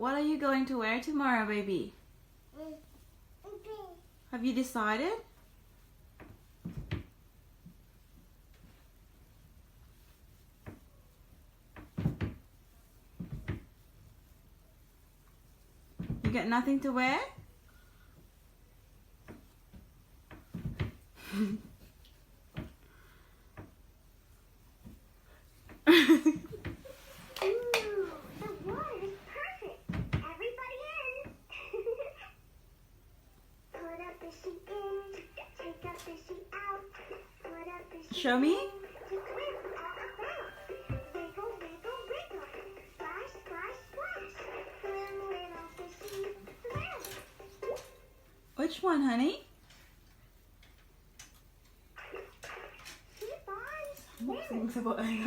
What are you going to wear tomorrow, baby? Have you decided? You got nothing to wear? Show me. Which one, honey? Boxing sa buhay.